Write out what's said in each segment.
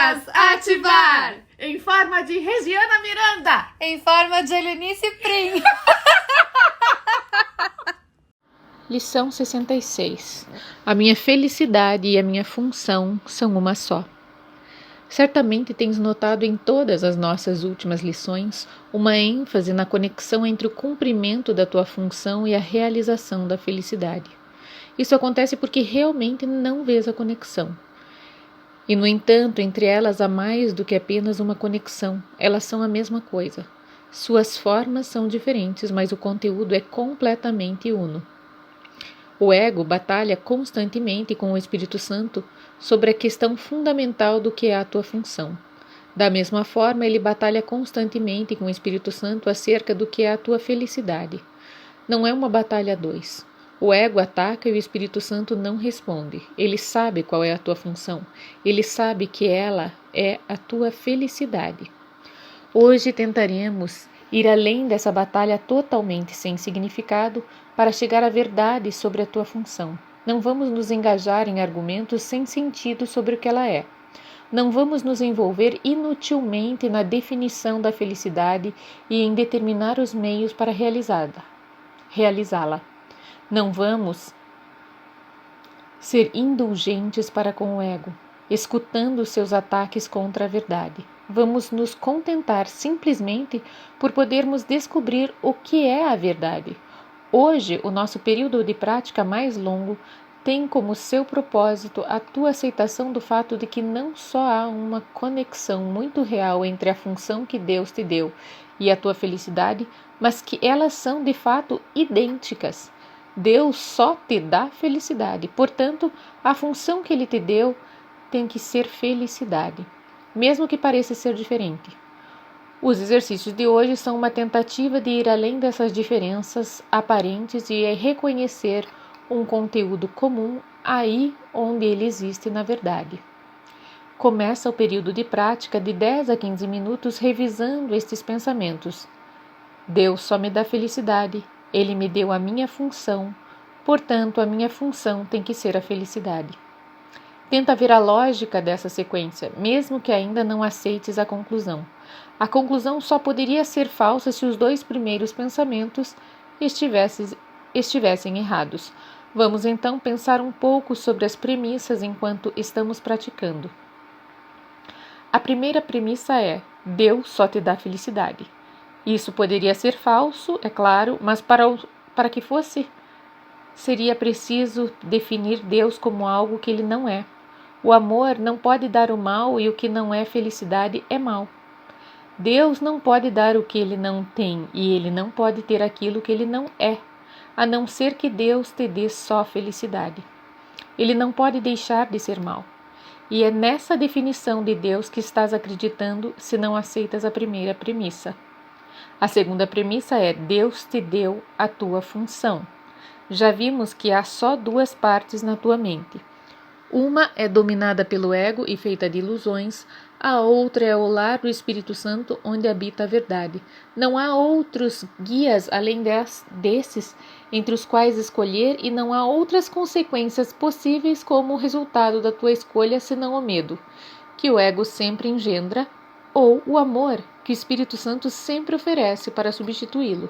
Chakras ativar! Em forma de Regiana Miranda! Em forma de Helenice Prim! Lição 66. A minha felicidade e a minha função são uma só. Certamente tens notado em todas as nossas últimas lições uma ênfase na conexão entre o cumprimento da tua função e a realização da felicidade. Isso acontece porque realmente não vês a conexão. E, no entanto, entre elas há mais do que apenas uma conexão. Elas são a mesma coisa. Suas formas são diferentes, mas o conteúdo é completamente uno. O ego batalha constantemente com o Espírito Santo sobre a questão fundamental do que é a tua função. Da mesma forma, ele batalha constantemente com o Espírito Santo acerca do que é a tua felicidade. Não é uma batalha a dois. O ego ataca e o Espírito Santo não responde. Ele sabe qual é a tua função. Ele sabe que ela é a tua felicidade. Hoje tentaremos ir além dessa batalha totalmente sem significado para chegar à verdade sobre a tua função. Não vamos nos engajar em argumentos sem sentido sobre o que ela é. Não vamos nos envolver inutilmente na definição da felicidade e em determinar os meios para realizá-la. Não vamos ser indulgentes para com o ego, escutando seus ataques contra a verdade. Vamos nos contentar simplesmente por podermos descobrir o que é a verdade. Hoje, o nosso período de prática mais longo tem como seu propósito a tua aceitação do fato de que não só há uma conexão muito real entre a função que Deus te deu e a tua felicidade, mas que elas são de fato idênticas. Deus só te dá felicidade, portanto, a função que Ele te deu tem que ser felicidade, mesmo que pareça ser diferente. Os exercícios de hoje são uma tentativa de ir além dessas diferenças aparentes e reconhecer um conteúdo comum aí onde ele existe na verdade. Começa o período de prática de 10 a 15 minutos revisando estes pensamentos. Deus só me dá felicidade. Ele me deu a minha função, portanto, a minha função tem que ser a felicidade. Tenta ver a lógica dessa sequência, mesmo que ainda não aceites a conclusão. A conclusão só poderia ser falsa se os dois primeiros pensamentos estivessem errados. Vamos então pensar um pouco sobre as premissas enquanto estamos praticando. A primeira premissa é: Deus só te dá felicidade. Isso poderia ser falso, é claro, mas para que fosse, seria preciso definir Deus como algo que ele não é. O amor não pode dar o mal e o que não é felicidade é mal. Deus não pode dar o que ele não tem e ele não pode ter aquilo que ele não é, a não ser que Deus te dê só felicidade. Ele não pode deixar de ser mal. E é nessa definição de Deus que estás acreditando se não aceitas a primeira premissa. A segunda premissa é: Deus te deu a tua função. Já vimos que há só duas partes na tua mente. Uma é dominada pelo ego e feita de ilusões, a outra é o lar do Espírito Santo onde habita a verdade. Não há outros guias além desses entre os quais escolher e não há outras consequências possíveis como o resultado da tua escolha senão o medo, que o ego sempre engendra, ou o amor, que o Espírito Santo sempre oferece para substituí-lo.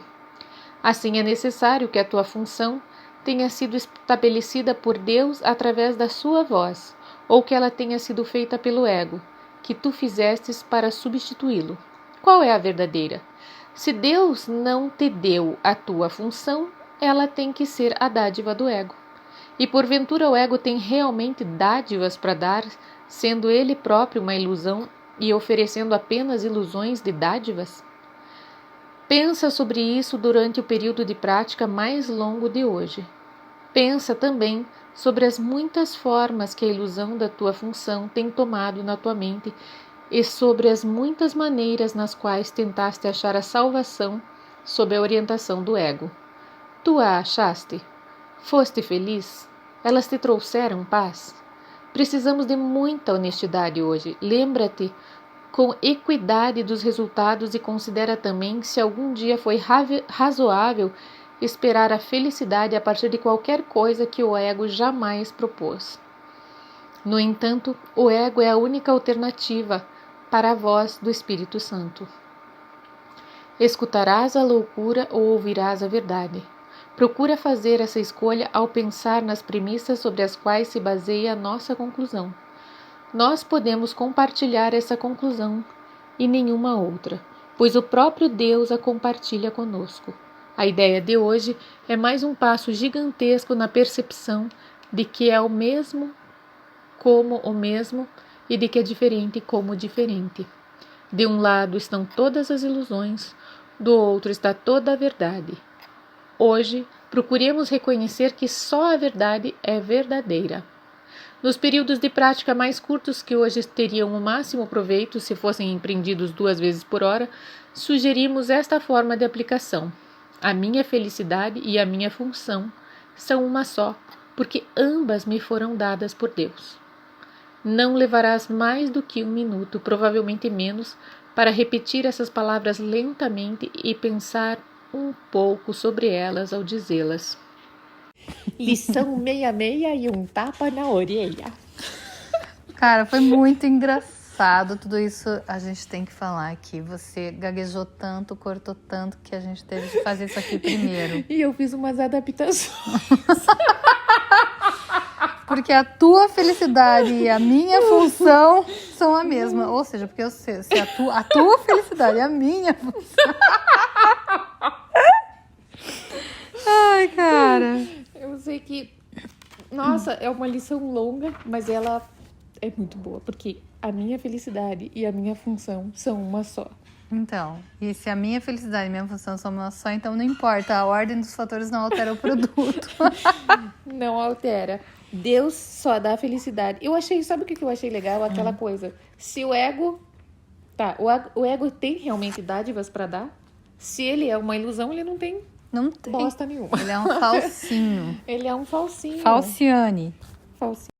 Assim é necessário que a tua função tenha sido estabelecida por Deus através da sua voz, ou que ela tenha sido feita pelo ego, que tu fizestes para substituí-lo. Qual é a verdadeira? Se Deus não te deu a tua função, ela tem que ser a dádiva do ego. E porventura o ego tem realmente dádivas para dar, sendo ele próprio uma ilusão e oferecendo apenas ilusões de dádivas? Pensa sobre isso durante o período de prática mais longo de hoje. Pensa também sobre as muitas formas que a ilusão da tua função tem tomado na tua mente e sobre as muitas maneiras nas quais tentaste achar a salvação sob a orientação do ego. Tu a achaste? Foste feliz? Elas te trouxeram paz? Precisamos de muita honestidade hoje. Lembra-te com equidade dos resultados e considera também se algum dia foi razoável esperar a felicidade a partir de qualquer coisa que o ego jamais propôs. No entanto, o ego é a única alternativa para a voz do Espírito Santo. Escutarás a loucura ou ouvirás a verdade. Procura fazer essa escolha ao pensar nas premissas sobre as quais se baseia a nossa conclusão. Nós podemos compartilhar essa conclusão e nenhuma outra, pois o próprio Deus a compartilha conosco. A ideia de hoje é mais um passo gigantesco na percepção de que é o mesmo como o mesmo e de que é diferente como o diferente. De um lado estão todas as ilusões, do outro está toda a verdade. Hoje, procuremos reconhecer que só a verdade é verdadeira. Nos períodos de prática mais curtos, que hoje teriam o máximo proveito se fossem empreendidos 2 vezes por hora, sugerimos esta forma de aplicação. A minha felicidade e a minha função são uma só, porque ambas me foram dadas por Deus. Não levarás mais do que 1 minuto, provavelmente menos, para repetir essas palavras lentamente e pensar um pouco sobre elas ao dizê-las. Lição 66 e um tapa na orelha. Cara, foi muito engraçado. Tudo isso a gente tem que falar aqui. Você gaguejou tanto, cortou tanto, que a gente teve que fazer isso aqui primeiro. E eu fiz umas adaptações. Porque a tua felicidade e a minha função são a mesma. Ou seja, porque eu sei, se a tua felicidade e a minha função. Ai, cara. Eu sei que, nossa, é uma lição longa, mas ela é muito boa, porque a minha felicidade e a minha função são uma só. Então, e se a minha felicidade e a minha função são uma só, então não importa, a ordem dos fatores não altera o produto. Não altera. Deus só dá felicidade. Eu achei, sabe o que eu achei legal? Aquela coisa, se o ego... Tá, o ego tem realmente dádivas pra dar? Se ele é uma ilusão, ele não tem Não tem. bosta nenhuma. Ele é um falsinho. Ele é um falsinho. Falciane. Falsinho.